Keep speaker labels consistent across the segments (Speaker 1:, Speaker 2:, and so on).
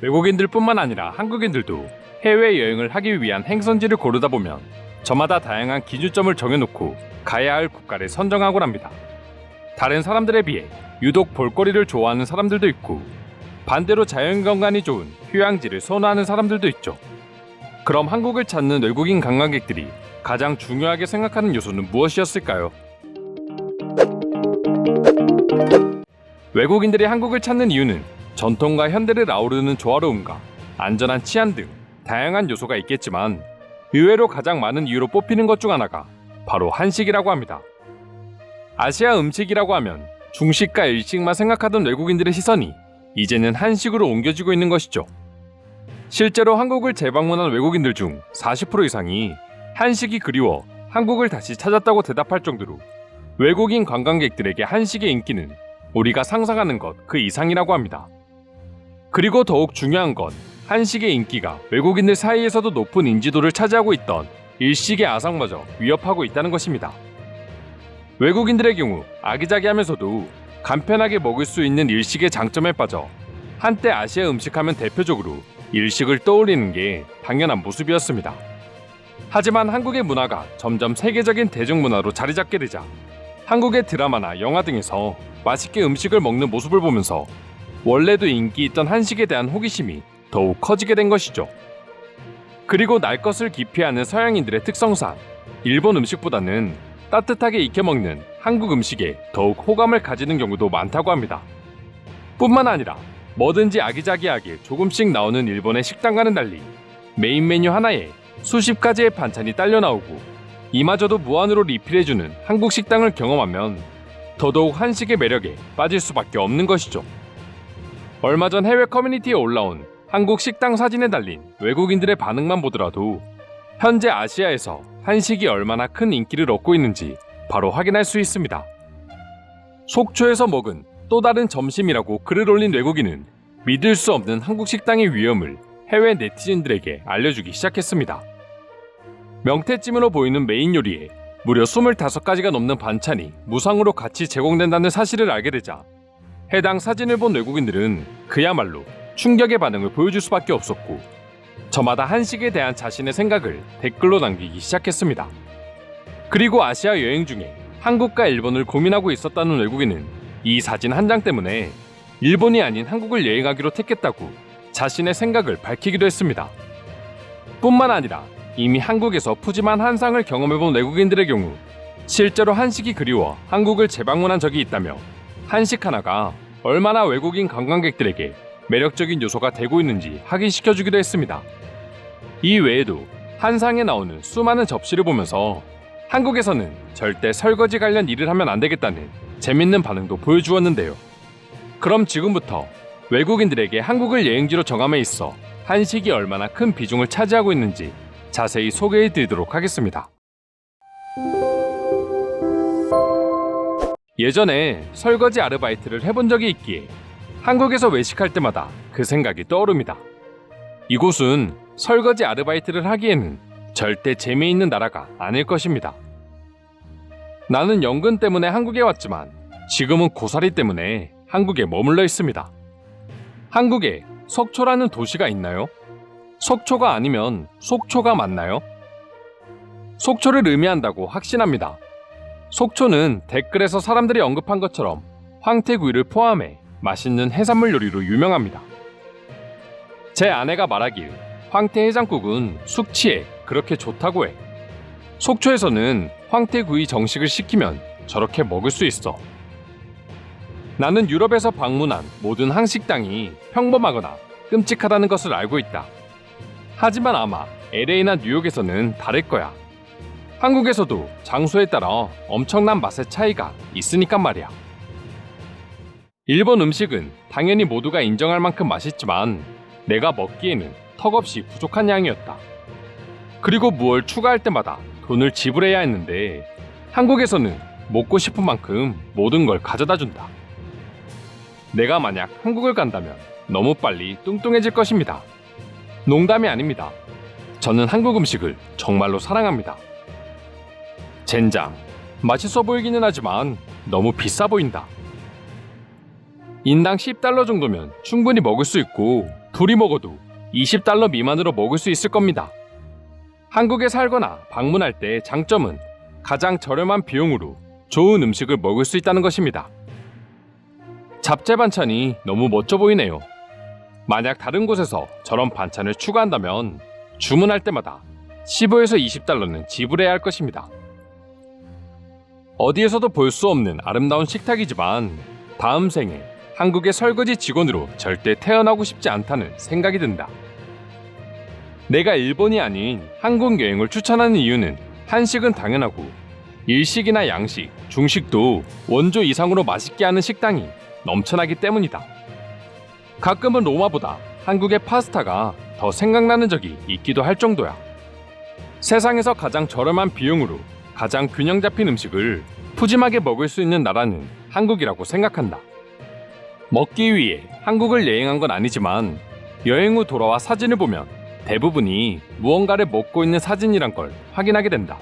Speaker 1: 외국인들뿐만 아니라 한국인들도 해외여행을 하기 위한 행선지를 고르다 보면 저마다 다양한 기준점을 정해놓고 가야 할 국가를 선정하곤 합니다. 다른 사람들에 비해 유독 볼거리를 좋아하는 사람들도 있고 반대로 자연경관이 좋은 휴양지를 선호하는 사람들도 있죠. 그럼 한국을 찾는 외국인 관광객들이 가장 중요하게 생각하는 요소는 무엇이었을까요? 외국인들이 한국을 찾는 이유는 전통과 현대를 아우르는 조화로움과 안전한 치안 등 다양한 요소가 있겠지만 의외로 가장 많은 이유로 뽑히는 것 중 하나가 바로 한식이라고 합니다. 아시아 음식이라고 하면 중식과 일식만 생각하던 외국인들의 시선이 이제는 한식으로 옮겨지고 있는 것이죠. 실제로 한국을 재방문한 외국인들 중 40% 이상이 한식이 그리워 한국을 다시 찾았다고 대답할 정도로 외국인 관광객들에게 한식의 인기는 우리가 상상하는 것 그 이상이라고 합니다. 그리고 더욱 중요한 건 한식의 인기가 외국인들 사이에서도 높은 인지도를 차지하고 있던 일식의 아상마저 위협하고 있다는 것입니다. 외국인들의 경우 아기자기하면서도 간편하게 먹을 수 있는 일식의 장점에 빠져 한때 아시아 음식하면 대표적으로 일식을 떠올리는 게 당연한 모습이었습니다. 하지만 한국의 문화가 점점 세계적인 대중문화로 자리 잡게 되자 한국의 드라마나 영화 등에서 맛있게 음식을 먹는 모습을 보면서 원래도 인기 있던 한식에 대한 호기심이 더욱 커지게 된 것이죠. 그리고 날 것을 기피하는 서양인들의 특성상 일본 음식보다는 따뜻하게 익혀 먹는 한국 음식에 더욱 호감을 가지는 경우도 많다고 합니다. 뿐만 아니라 뭐든지 아기자기하게 조금씩 나오는 일본의 식당과는 달리 메인 메뉴 하나에 수십 가지의 반찬이 딸려 나오고 이마저도 무한으로 리필해주는 한국 식당을 경험하면 더더욱 한식의 매력에 빠질 수밖에 없는 것이죠. 얼마 전 해외 커뮤니티에 올라온 한국 식당 사진에 달린 외국인들의 반응만 보더라도 현재 아시아에서 한식이 얼마나 큰 인기를 얻고 있는지 바로 확인할 수 있습니다. 속초에서 먹은 또 다른 점심이라고 글을 올린 외국인은 믿을 수 없는 한국 식당의 위험을 해외 네티즌들에게 알려주기 시작했습니다. 명태찜으로 보이는 메인 요리에 무려 25가지가 넘는 반찬이 무상으로 같이 제공된다는 사실을 알게 되자 해당 사진을 본 외국인들은 그야말로 충격의 반응을 보여줄 수밖에 없었고 저마다 한식에 대한 자신의 생각을 댓글로 남기기 시작했습니다. 그리고 아시아 여행 중에 한국과 일본을 고민하고 있었다는 외국인은 이 사진 한 장 때문에 일본이 아닌 한국을 여행하기로 택했다고 자신의 생각을 밝히기도 했습니다. 뿐만 아니라 이미 한국에서 푸짐한 한상을 경험해본 외국인들의 경우 실제로 한식이 그리워 한국을 재방문한 적이 있다며 한식 하나가 얼마나 외국인 관광객들에게 매력적인 요소가 되고 있는지 확인시켜주기도 했습니다. 이 외에도 한상에 나오는 수많은 접시를 보면서 한국에서는 절대 설거지 관련 일을 하면 안 되겠다는 재밌는 반응도 보여주었는데요. 그럼 지금부터 외국인들에게 한국을 여행지로 정함에 있어 한식이 얼마나 큰 비중을 차지하고 있는지 자세히 소개해드리도록 하겠습니다. 예전에 설거지 아르바이트를 해본 적이 있기에 한국에서 외식할 때마다 그 생각이 떠오릅니다. 이곳은 설거지 아르바이트를 하기에는 절대 재미있는 나라가 아닐 것입니다. 나는 연근 때문에 한국에 왔지만 지금은 고사리 때문에 한국에 머물러 있습니다. 한국에 속초라는 도시가 있나요? 속초가 아니면 속초가 맞나요? 속초를 의미한다고 확신합니다. 속초는 댓글에서 사람들이 언급한 것처럼 황태구이를 포함해 맛있는 해산물 요리로 유명합니다. 제 아내가 말하길 황태 해장국은 숙취에 그렇게 좋다고 해. 속초에서는 황태구이 정식을 시키면 저렇게 먹을 수 있어. 나는 유럽에서 방문한 모든 한식당이 평범하거나 끔찍하다는 것을 알고 있다. 하지만 아마 LA나 뉴욕에서는 다를 거야. 한국에서도 장소에 따라 엄청난 맛의 차이가 있으니까 말이야. 일본 음식은 당연히 모두가 인정할 만큼 맛있지만 내가 먹기에는 턱없이 부족한 양이었다. 그리고 무얼 추가할 때마다 돈을 지불해야 했는데 한국에서는 먹고 싶은 만큼 모든 걸 가져다 준다. 내가 만약 한국을 간다면 너무 빨리 뚱뚱해질 것입니다. 농담이 아닙니다. 저는 한국 음식을 정말로 사랑합니다. 젠장, 맛있어 보이기는 하지만 너무 비싸 보인다. 인당 $10 정도면 충분히 먹을 수 있고 둘이 먹어도 20달러 미만으로 먹을 수 있을 겁니다. 한국에 살거나 방문할 때 장점은 가장 저렴한 비용으로 좋은 음식을 먹을 수 있다는 것입니다. 잡채 반찬이 너무 멋져 보이네요. 만약 다른 곳에서 저런 반찬을 추가한다면 주문할 때마다 15에서 20달러는 지불해야 할 것입니다. 어디에서도 볼 수 없는 아름다운 식탁이지만 다음 생에 한국의 설거지 직원으로 절대 태어나고 싶지 않다는 생각이 든다. 내가 일본이 아닌 한국 여행을 추천하는 이유는 한식은 당연하고 일식이나 양식, 중식도 원조 이상으로 맛있게 하는 식당이 넘쳐나기 때문이다. 가끔은 로마보다 한국의 파스타가 더 생각나는 적이 있기도 할 정도야. 세상에서 가장 저렴한 비용으로 가장 균형 잡힌 음식을 푸짐하게 먹을 수 있는 나라는 한국이라고 생각한다. 먹기 위해 한국을 여행한 건 아니지만 여행 후 돌아와 사진을 보면 대부분이 무언가를 먹고 있는 사진이란 걸 확인하게 된다.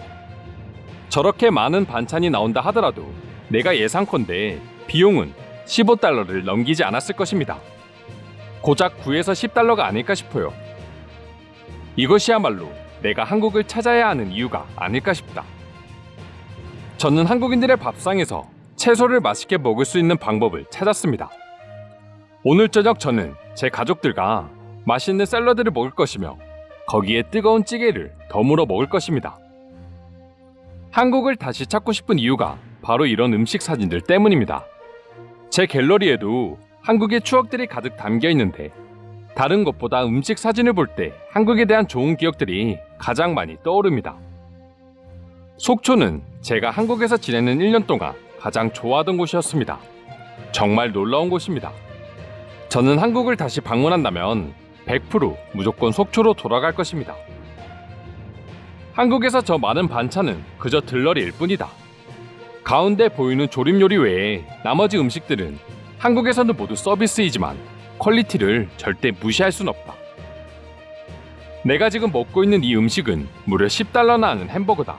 Speaker 1: 저렇게 많은 반찬이 나온다 하더라도 내가 예상컨대 비용은 15달러를 넘기지 않았을 것입니다. 고작 9에서 10달러가 아닐까 싶어요. 이것이야말로 내가 한국을 찾아야 하는 이유가 아닐까 싶다. 저는 한국인들의 밥상에서 채소를 맛있게 먹을 수 있는 방법을 찾았습니다. 오늘 저녁 저는 제 가족들과 맛있는 샐러드를 먹을 것이며 거기에 뜨거운 찌개를 더물어 먹을 것입니다. 한국을 다시 찾고 싶은 이유가 바로 이런 음식 사진들 때문입니다. 제 갤러리에도 한국의 추억들이 가득 담겨 있는데 다른 것보다 음식 사진을 볼 때 한국에 대한 좋은 기억들이 가장 많이 떠오릅니다. 속초는 제가 한국에서 지내는 1년 동안 가장 좋아하던 곳이었습니다. 정말 놀라운 곳입니다. 저는 한국을 다시 방문한다면 100% 무조건 속초로 돌아갈 것입니다. 한국에서 저 많은 반찬은 그저 들러리일 뿐이다. 가운데 보이는 조림 요리 외에 나머지 음식들은 한국에서는 모두 서비스이지만 퀄리티를 절대 무시할 순 없다. 내가 지금 먹고 있는 이 음식은 무려 10달러나 하는 햄버거다.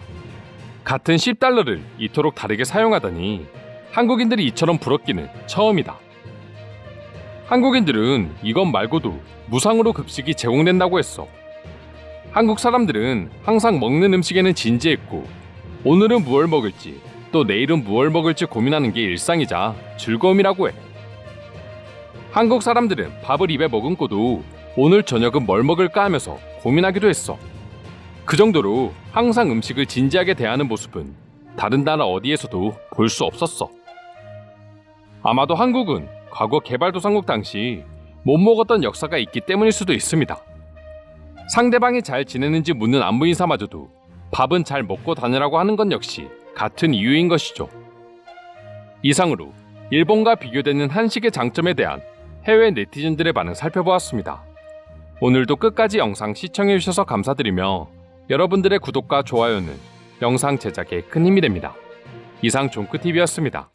Speaker 1: 같은 10달러를 이토록 다르게 사용하다니 한국인들이 이처럼 부럽기는 처음이다. 한국인들은 이것 말고도 무상으로 급식이 제공된다고 했어. 한국 사람들은 항상 먹는 음식에는 진지했고 오늘은 무얼 먹을지 또 내일은 무얼 먹을지 고민하는 게 일상이자 즐거움이라고 해. 한국 사람들은 밥을 입에 머금고도 오늘 저녁은 뭘 먹을까 하면서 고민하기도 했어. 그 정도로 항상 음식을 진지하게 대하는 모습은 다른 나라 어디에서도 볼 수 없었어. 아마도 한국은 과거 개발도상국 당시 못 먹었던 역사가 있기 때문일 수도 있습니다. 상대방이 잘 지내는지 묻는 안부 인사마저도 밥은 잘 먹고 다니라고 하는 건 역시 같은 이유인 것이죠. 이상으로 일본과 비교되는 한식의 장점에 대한 해외 네티즌들의 반응 살펴보았습니다. 오늘도 끝까지 영상 시청해주셔서 감사드리며 여러분들의 구독과 좋아요는 영상 제작에 큰 힘이 됩니다. 이상 종크TV였습니다.